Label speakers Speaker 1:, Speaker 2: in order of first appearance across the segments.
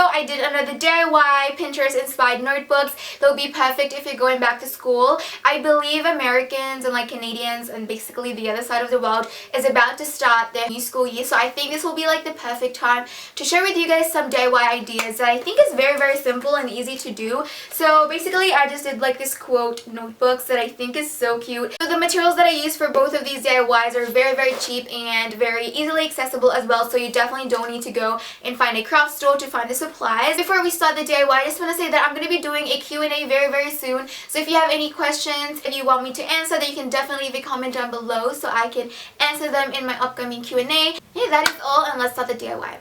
Speaker 1: video, I did another DIY Pinterest inspired notebooks. They'll be perfect if you're going back to school. I believe Americans and like Canadians and basically the other side of the world is about to start their new school year, so I think this will be like the perfect time to share with you guys some DIY ideas that I think is very simple and easy to do. So basically I just did like this quote notebooks that I think is so cute. So the materials that I use for both of these DIYs are very cheap and very easily accessible as well, so you definitely don't need to go and find a craft store to find the supplies. Before we start the DIY, I just want to say that I'm going to be doing a Q&A very soon, so if you have any questions, if you want me to answer, then you can definitely leave a comment down below so I can answer them in my upcoming Q&A. Yeah, that is all, and let's start the DIY.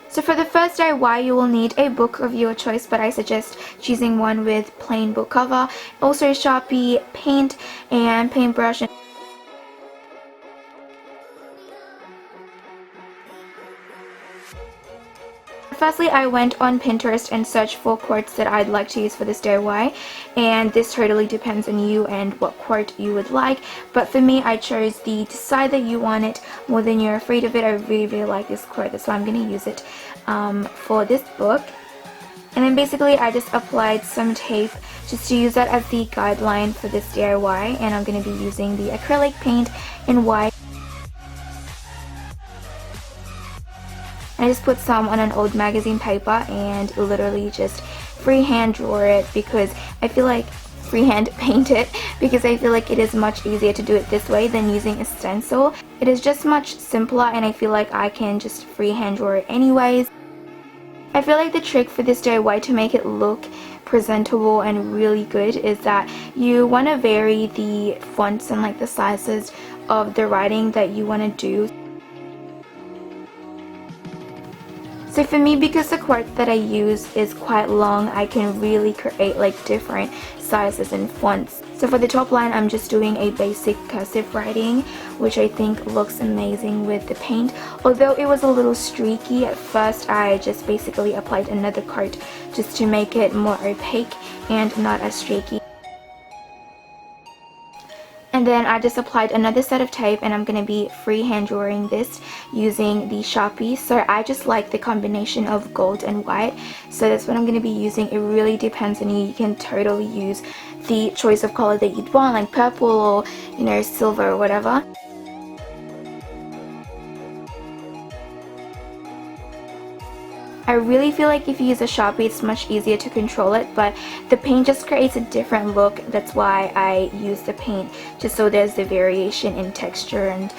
Speaker 1: So for the first DIY, you will need a book of your choice, but I suggest choosing one with plain book cover, also Sharpie, paint, and paintbrush. Firstly, I went on Pinterest and searched for quotes that I'd like to use for this DIY, and this totally depends on you and what quote you would like, but for me I chose the "decide that you want it more than you're afraid of it." I really like this quote, that's why I'm going to use it for this book. And then basically I just applied some tape just to use that as the guideline for this DIY, and I'm going to be using the acrylic paint in white. I just put some on an old magazine paper and literally just freehand draw it, because I feel like freehand paint it because I feel like it is much easier to do it this way than using a stencil. It is just much simpler, and I feel like I can just freehand draw it anyways. I feel like the trick for this DIY to make it look presentable and really good is that you want to vary the fonts and like the sizes of the writing that you want to do. So for me, because the quote that I use is quite long, I can really create like different sizes and fonts. So for the top line, I'm just doing a basic cursive writing, which I think looks amazing with the paint. Although it was a little streaky at first, I just basically applied another coat just to make it more opaque and not as streaky. And then I just applied another set of tape, and I'm going to be freehand drawing this using the Sharpie. So I just like the combination of gold and white, so that's what I'm going to be using. It really depends on you. You can totally use the choice of color that you'd want, like purple or, you know, silver or whatever. I really feel like if you use a Sharpie, it's much easier to control it, but the paint just creates a different look. That's why I use the paint, just so there's the variation in texture and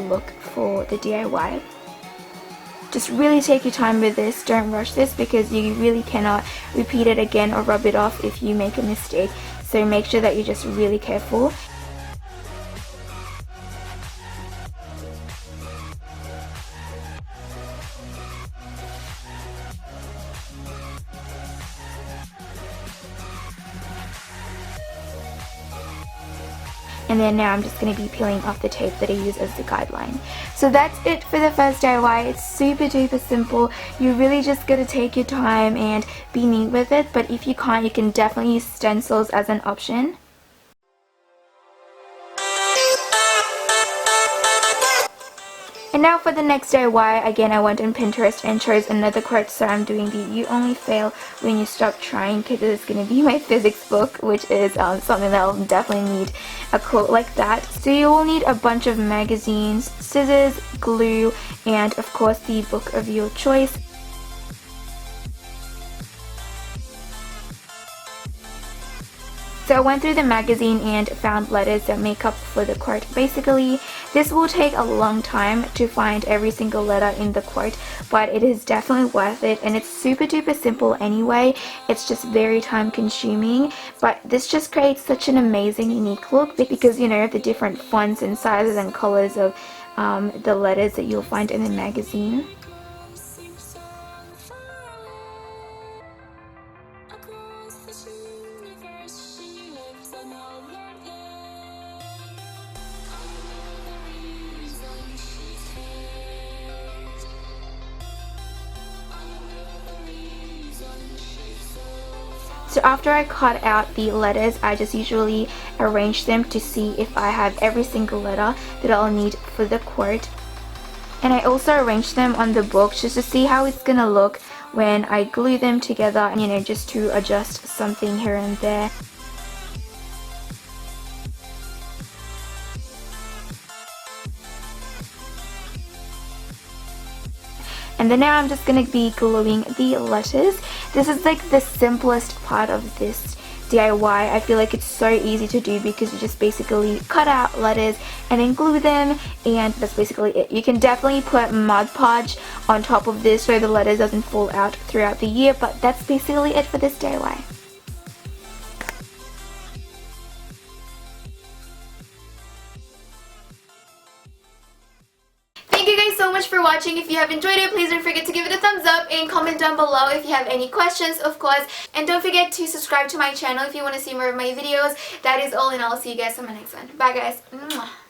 Speaker 1: look for the DIY. Just really take your time with this, don't rush this, because you really cannot repeat it again or rub it off if you make a mistake. So make sure that you're just really careful. And then now I'm just going to be peeling off the tape that I use as the guideline. So that's it for the first DIY. It's super duper simple. You really just got to take your time and be neat with it, but if you can't, you can definitely use stencils as an option. And now for the next DIY, again I went on Pinterest and chose another quote, so I'm doing the "you only fail when you stop trying," because it's going to be my physics book, which is something that I'll definitely need a quote like that. So you will need a bunch of magazines, scissors, glue, and of course the book of your choice. So I went through the magazine and found letters that make up for the quote. Basically, this will take a long time to find every single letter in the quote, but it is definitely worth it, and it's super duper simple anyway. It's just very time consuming, but this just creates such an amazing unique look because, you know, the different fonts and sizes and colors of the letters that you'll find in the magazine. So after I cut out the letters, I just usually arrange them to see if I have every single letter that I'll need for the quote. And I also arrange them on the book just to see how it's gonna look when I glue them together, and you know, just to adjust something here and there. And then now I'm just going to be gluing the letters. This is like the simplest part of this DIY. I feel like it's so easy to do because you just basically cut out letters and then glue them, and that's basically it. You can definitely put Mod Podge on top of this so the letters doesn't fall out throughout the year, but that's basically it for this DIY. Thank you guys so much for watching. If you have enjoyed it, please don't forget to give it a thumbs up and comment down below if you have any questions, of course. And don't forget to subscribe to my channel if you want to see more of my videos. That is all, and I'll see you guys on my next one. Bye guys. Mwah.